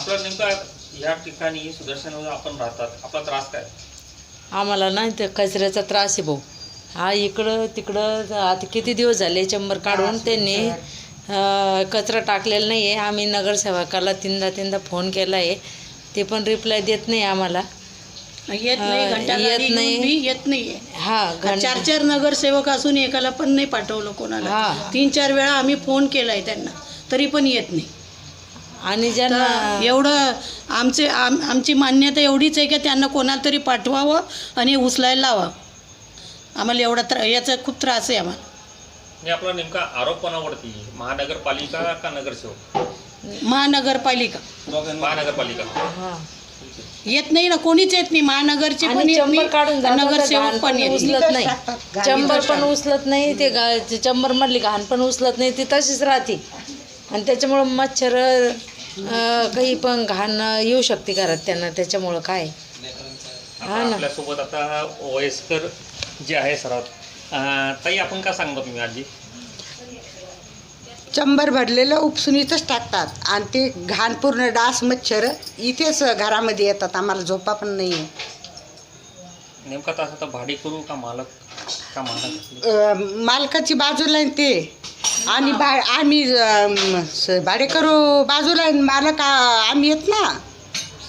आपला नेमका या ठिकाणी सुदर्शन आपण राहतात, आपला त्रास काय? आम्हाला ना ते कचऱ्याचा त्रास आहे भाऊ. हा इकडं तिकडं आता किती दिवस झाले चंबर काढून त्यांनी कचरा टाकलेला नाही आहे. आम्ही नगरसेवकाला तीनदा फोन केला आहे, ते पण रिप्लाय देत नाही आम्हाला. येत नाही येत नाही. हां, 4 नगरसेवक असून एकाला पण नाही पाठवलं कोणाला. 3-4 वेळा आम्ही फोन केलाय त्यांना, तरी पण येत नाही. आणि ज्यांना एवढं आमची मान्यता एवढीच आहे की त्यांना कोणाला तरी पाठवावं आणि उचलायला लावावं. आम्हाला एवढा याचा खूप त्रास आहे आम्हाला. आणि आपला नेमका आरोप कोणावरती, महानगरपालिका का नगरसेवक? महानगरपालिका. महानगरपालिका येत नाही ना, कोणीच येत नाही. महानगरचे पण येत चंबर काढून नाही, नगरसेवक पण उचलत नाही. चंबर पण उचलत नाही, ते चंबर मधली घाण पण उचलत नाही, ती तशीच राहते. आणि त्याच्यामुळं मच्छर काही पण घाण येऊ शकते घरात त्यांना. त्याच्यामुळं काय हा ना. आपल्यासोबत आता वयस्कर जे आहे सर्वात, ताई आपण का सांगता तुम्ही आजी? चंबर भरलेलं उपसून इथंच टाकतात आणि ते घाण पूर्ण डास मच्छर इथेच घरामध्ये येतात. आम्हाला झोपा पण नाही आहे. नेमका तास आता भाडे करू का मालक का मालक? मालकाची बाजूला आहे ते, आणि आम्ही भाडे करू बाजूला आहे. मालक आम्ही येत ना.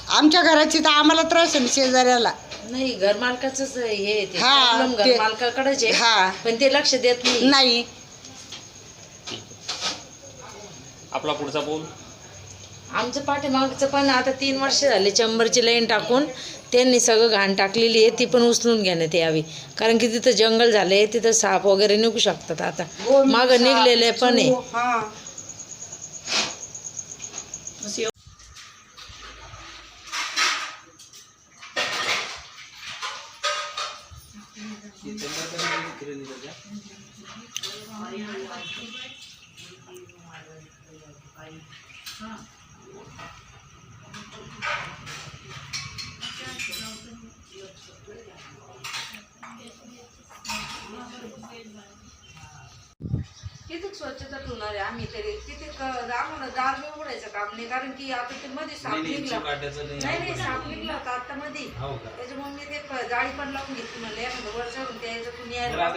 आमच्या घराची तर आम्हाला त्रास आहे शेजाऱ्याला. नाही, घर मालकाचंच हे ते हा, problem घर मालकाकडेच आहे. हा. पण ते लक्ष देत नाही. आपला पुढचा बोल. आमचं पाठीमागचं पण आता 3 वर्ष झाले चंबरची लाईन टाकून त्यांनी सगळं घाण टाकलेली आहे, ती पण उचलून घेण्यात यावी. कारण की तिथं जंगल झाले, तिथं साप वगैरे निघू शकतात. आता मागं निघलेले पण आहे. किती स्वच्छता ठेवणार आहे आम्ही तरी. तिथे आम्हाला दार बी उघडायचं काम नाही, कारण की आता ते मध्ये साप निघला. नाही साप निघला होता आता मध्ये. त्याच्यामुळे मी ते जाळी पण लावून घेतली. म्हणले वर चढून त्या याच्यातून यायला